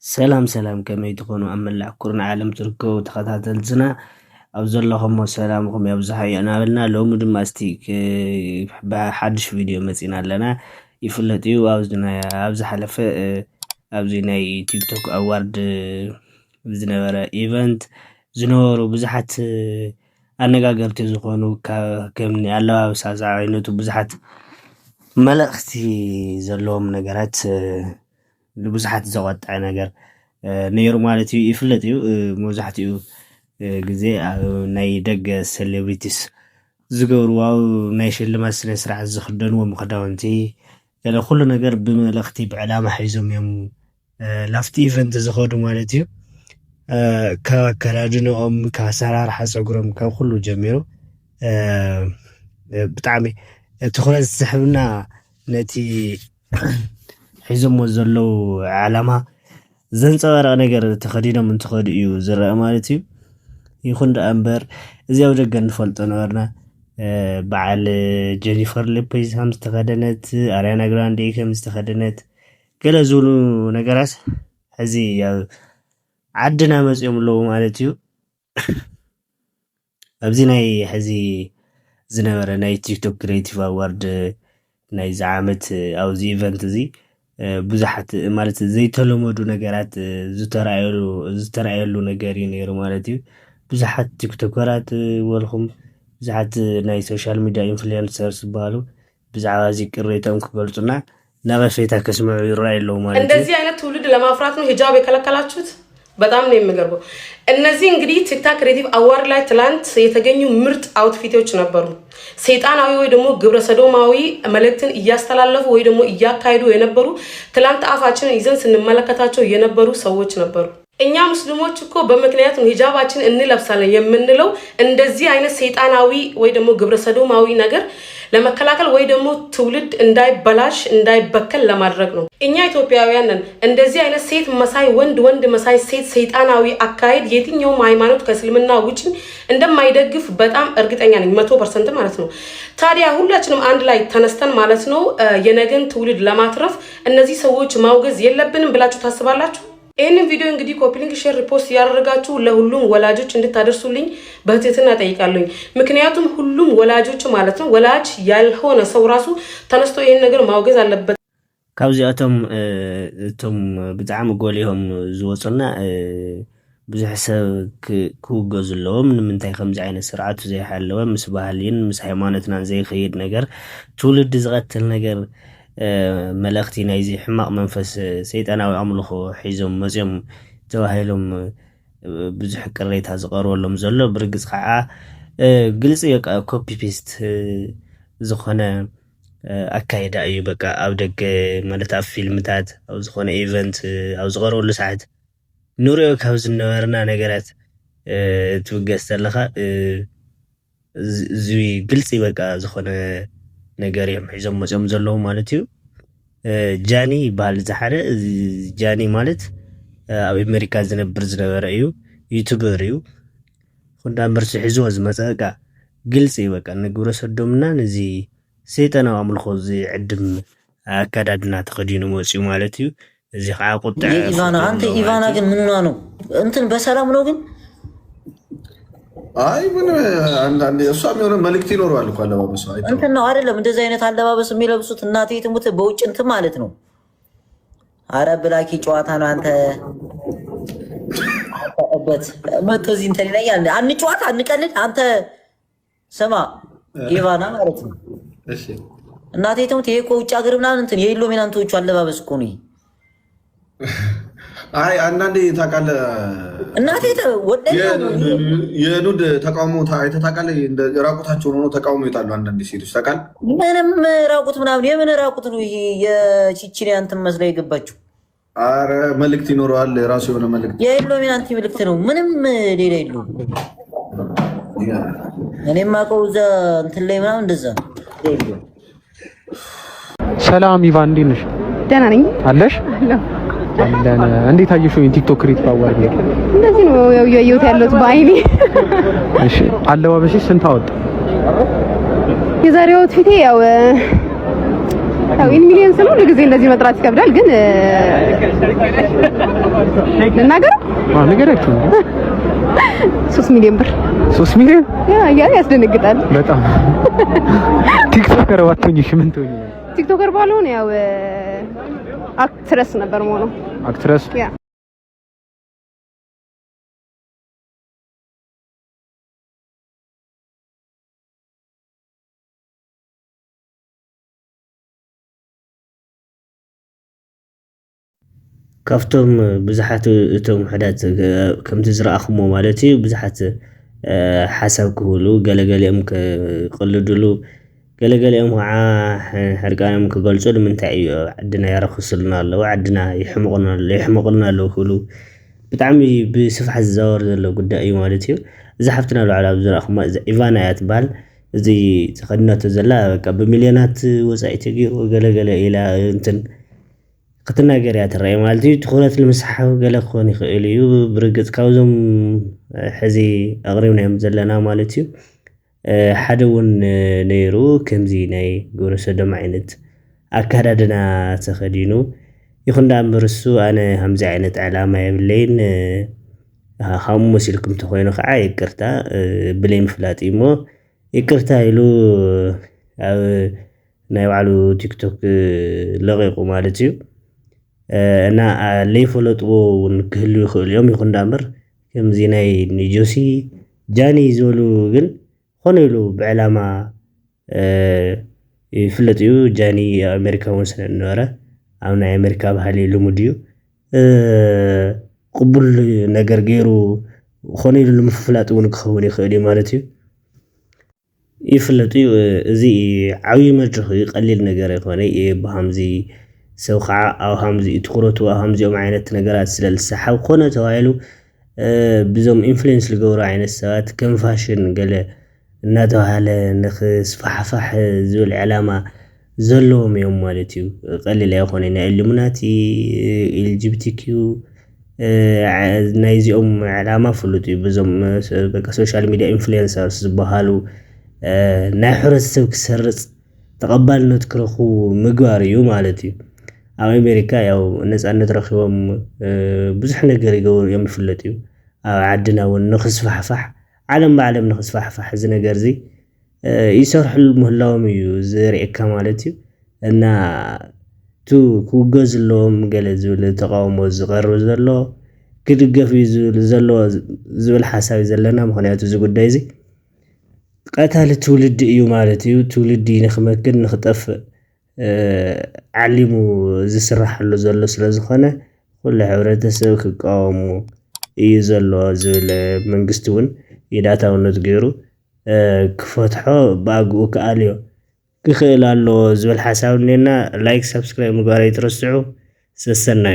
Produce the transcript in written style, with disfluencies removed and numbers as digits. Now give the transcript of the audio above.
سلام سلام كما تكونوا أملا كورن عالم تركو تخاتلتنا أبزلهم سلامكم يا بزحي أنا قلنا لو مدن ماستيك بحدش فيديو مسينا لنا يفلتيو أبزنا أبزح لف أبزنا تيك توك أورد بزنا ورا إيفنت زنور وبزحت أنا قلت زخونو كمني الله وسازع عينتو بزحت ملأختي زلهم نجارات لبزحت زوات عناجر نيرو مالتي يفلتيو موزحتيو جزء ناي دق سيلبريتيز زجوروا ناي شلما سنسرع الزخدن ومخدونتي كان كل نجار بملأختي بعلامة حيزم يوم لافتي إيفنت زخدو مالتيو كراجنو أم كسرار حسقرم ككله جميرو بتعمي تخرج سحبنا نتي حيزم وزلو علامة زنصار نجار تخدينا من تخديو زرع مالتي يخون أمبر زياو جن فلت نورنا بعل جينيفر لوبيز هم استخدمت أريانا غراندي كم استخدمت كلا زولو نجارات هذي عدنا مس يوم لو مالتيو أبزيناي هذي زنورة ناي تيك توك كريتيف أورد ناي زعمت أو زي إيفنت زي بزحت مالت زي تلومدو نجارات زترايلو نجاري نيرو مالتيو بزحت تيك توكرات والهم بزحت ناي سوشيال ميديا إنفلونسرز بالو بزعازي كريتهم كبرتنا نغفيتا كسمعوا يرايلو مالتيو እንደዚህ አይነት ትውልድ ለማፍራት ነው ሂጃብ የከለከላችሁት በጣም ነው የሚገርመው እነዚህ እንግዲህ ቲክታክ ክሬቲቭ አዋርድ ላይ ትላንት የተገኙ ምርጥ አውትፊቶች ነበሩ ሰይጣናዊ ወይ ደግሞ ግብረ ሰዶማዊ መልእክትን እያስተላለፉ ወይ ደግሞ እያካሄዱ የነበሩ ትላንት አፋችን ይዘን ስንመለከታቸው የነበሩ ሰዎች ነበሩ እኛ ሙስሊሞች እኮ በመክንያት ነው ሂጃባችን እንለብሳለን የምንለው እንደዚህ አይነት ሰይጣናዊ ወይ ደግሞ ግብረ ሰዶማዊ ነገር ለመከላከል ወይ ደግሞ ትውልድ እንዳይበላሽ እንዳይበከል ለማድረግ ነው እኛ ኢትዮጵያውያን ነን እንደዚህ አይነት ሴት መሳይ ወንድ መሳይ ሴት ሰይጣናዊ አካሄድ የትኛውም ሃይማኖት ከእስልምና ውጪ እንደማይደግፍ በጣም እርግጠኛ ነኝ 100% ማለት ነው ታዲያ ሁላችንም አንድ ላይ ተነስተን ማለት ነው የነገን ትውልድ ለማትረፍ እነዚህ ሰዎች ማውገዝ የለብንም ብላችሁ ታስባላችሁ ይሄንን ቪዲዮ እንግዲህ ኮፒ ሊንክ ሼር ሪፖስት ያደረጋችሁ ለሁሉም ወላጆች እንድታደርሱልኝ በትህትና ጠይቃለሁ ምክንያቱም ሁሉም ወላጆች ማለት ነው ወላጅ ያልሆነ ሰው ራሱ ተነስቶ ይሄን ነገር ማውገዝ አለበት ካብዚአቶም እቶም ብጣዕሚ ጎሊሆም ዝወፁና ብዙሕ ሰብ ክውገዙለዎም ንምንታይ ከምዚ ዓይነት ስርዓቱ ዘይሓለወ ምስ ባህልን ምስ ሃይማኖትናን ዘይኸይድ ነገር ትውልድ ዝቐትል ነገር ملأختي نايزي حماق منفس سيطاناوي أملخو حيزم مزيم تواهيلهم بزح كريت هزقارو لهم زلو برقز قاعة قلسي كوبي بيست زخونا أكايدا أيو بكا أو دك مالتا فيلمتات أو زخونا إيفنت أو زغارو لسعد نوريو كاوز النوارنا نقرات توقست لخا زوي قلسي بكا زخونا نجاريهم حزم مزم زلوا مالتيو جاني بالزحرة جاني مالت أو أمريكا زنبر زنبريو يوتيوبريو خدنا برس حزوز مساقة قلسي وكا نقول صدومنا نزي سيتنا وعمل خوزي عدم كادادنا تخدينو موسيو مالتيو زي خاقو تعرف إيفانا أنت إيفانا كن منو أنت بسلام نوغن አይ ምን አንዳንዴ እሷም የሆነ መልእክት ይኖረዋል እኮ አለባበሱ አይተው እንትን ነው አይደለም እንደዚህ አይነት አለባበስ የሚለብሱት እናቴ ትሙት በውጭ እንትን ማለት ነው አረ ብላኪ ጨዋታ ነው አንተ አበት መተዚ እንትን ላይ ያለ አንጨዋታ አንቀልድ አንተ ስማ ኢቫና ማለት ነው እሺ እናቴ ትሙት ይሄ እኮ ውጭ ሀገር ምናምን እንትን የኢሉሚናንቶቹ አለባበስ እኮ ነው አይ አንዳንዴ ታውቃለህ እናቴ ወደኛ የኑድ ተቃውሞ ታውቃለህ እንደ ራቁታቸው ሆኖ ተቃውሞ ይጣሉ አንዳንዴ ሴቶች ታውቃለህ ምንም ራቁት ምናምን የምን ራቁት ነው ይሄ የቺቺኒያን እንትን መስላ የገባችው አረ መልእክት ይኖረዋል ራሱ የሆነ መልእክት የኢሉሚናንቲ መልእክት ነው ምንም ሌላ የለውም እኔማ ቆውዛ እንትን ላይ ምናምን እንደዛ ሰላም ኢቫን እንዴት ነሽ ደህና ነኝ አለሽ አለን እንዴት አየሽው ቲክቶክ ክሬት አዋርድ እንደዚህ ነው ያየሁት ያለሁት በአይኔ እሺ አለባበስሽ ስንት አወጣ የዛሬው ፊቴ ያው ኢን ሚሊየንስ ነው ለጊዜ እንደዚህ መጥራት ይከብዳል ግን ልናገር ነገራችሁ 3 ሚሊዮን ብር 3 ሚሊዮን ያ ያስደነግጣል በጣም ቲክቶከር ባትሆኝሽ ምን ትሆኚ ነው? ቲክቶከር ባልሆን ያው አክትረስ ነበር ማለት አክትረስ ያ ካብቶም ብዙሓት እቶም ሕዳት ከምቲ ዝረኣኹሞ ማለት እዩ ብዙሓት ሓሳብ ክህሉ ገለገሊኦም ክቕልድሉ ገለገሊኦም ከዓ ሕርቃኖም ክገልጹ ንምንታይ እዩ ዓድና ያረኽሱልና ኣለዉ ዓድና ይሕምቑልና ኣለዉ ክብሉ ብጣዕሚ ብስፍሓት ዝዛወር ዘሎ ጉዳይ እዩ ማለት እዩ እዛ ሓፍትና ልዕላ ዝረኣኹማ እዛ ኢቫና እያ ትበሃል እዚ ተኸዲናቶ ዘላ በቃ ብሚልዮናት ወፃኢቲ ገይሩ ገለገለ ኢላ እንትን ክትናገር እያ ትረአይ ማለት እዩ ትኹረት ንምስሓብ ገለ ክኾን ይኽእል እዩ ብርግፅ ካብዞም ሕዚ ኣቕሪብናዮም ዘለና ማለት እዩ ሓደ እውን ነይሩ ከምዚ ናይ ግብረ ሰዶም ዓይነት ኣከዳድና ተኸዲኑ ይኹን ዳ እምበር እሱ ኣነ ከምዚ ዓይነት ዕላማ የብለይን ከምኡ መሲልኩም እንተኮይኑ ከዓ ይቅርታ ብለይ ምፍላጥ እዩ እሞ ይቅርታ ኢሉ ኣብ ናይ ባዕሉ ቲክቶክ ለቂቁ ማለት እዩ እና ለይፈለጥዎ እውን ክህሉ ይኽእል እዮም ይኹን ዳ እምበር ከምዚ ናይ ጆሲ ጃኒ ዝበሉ ግን ኮነ ኢሉ ብዕላማ ይፍለጥ እዩ ጃኒ ኣሜሪካ እውን ስለ ዝነበረ ኣብ ናይ ኣሜሪካ ባህሊ ልሙድ እዩ ቅቡል ነገር ገይሩ ኮነ ኢሉ ንምፍላጥ እውን ክኸውን ይኽእል እዩ ማለት እዩ ይፍለጥ እዩ እዚ ዓብዪ መድረኽ እዩ ቀሊል ነገር ኣይኮነ ብሃምዚ ሰብ ከዓ ኣብ ሃምዚ ትኩረቱ ኣብ ሃምዚኦም ዓይነት ነገራት ስለ ዝሰሓብ ኮነ ተባሂሉ ብዞም ኢንፍሉዌንስ ዝገብሩ ዓይነት ሰባት ከም ፋሽን ገለ እናተባህለ ንኽስፋሕፋሕ ዝብል ዕላማ ዘለዎም እዮም ማለት እዩ ቀሊል ኣይኮነን ናይ ኢሉሚናቲ ኤልጂቢቲኪዩ ናይዚኦም ዕላማ ፍሉጥ እዩ ብዞም በቃ ሶሻል ሚድያ ኢንፍሉዌንሰርስ ዝበሃሉ ናይ ሕብረተሰብ ክሰርፅ ተቐባልነት ክረኽቡ ምግባር እዩ ማለት እዩ ኣብ ኣሜሪካ ያው ነፃነት ረኺቦም ብዙሕ ነገር ይገብሩ እዮም ይፍለጥ እዩ ኣብ ዓድና እውን ንኽስፋሕፋሕ ዓለም ብዓለም ንኽስፋሕፋሕ እዚ ነገር እዚ ይሰርሕሉ ምህላዎም እዩ ዝርኤካ ማለት እዩ እና ቱ ክውገዝ ኣለዎም ገለ ዝብል ተቃውሞ ዝቐርብ ዘሎ ክድገፍ እዩ ዘሎ ዝብል ሓሳብ ዘለና ምክንያቱ እዚ ጉዳይ እዚ ቀታሊ ትውልዲ እዩ ማለት እዩ ትውልዲ ንኽመክን ንኽጠፍእ ዓሊሙ ዝስራሕሉ ዘሎ ስለ ዝኾነ ኩሉ ሕብረተሰብ ክቃወሙ እዩ ዘሎ ዝብል መንግስቲ እውን የዳታውነት ገይሩ ክፈትሖ ብኣግኡ ከኣልዮ ክኽእል ኣለዎ ዝብል ሓሳብ እኒአና ላይክ ሰብስክራይብ ምግባር ኣይትረስዑ ሰሰና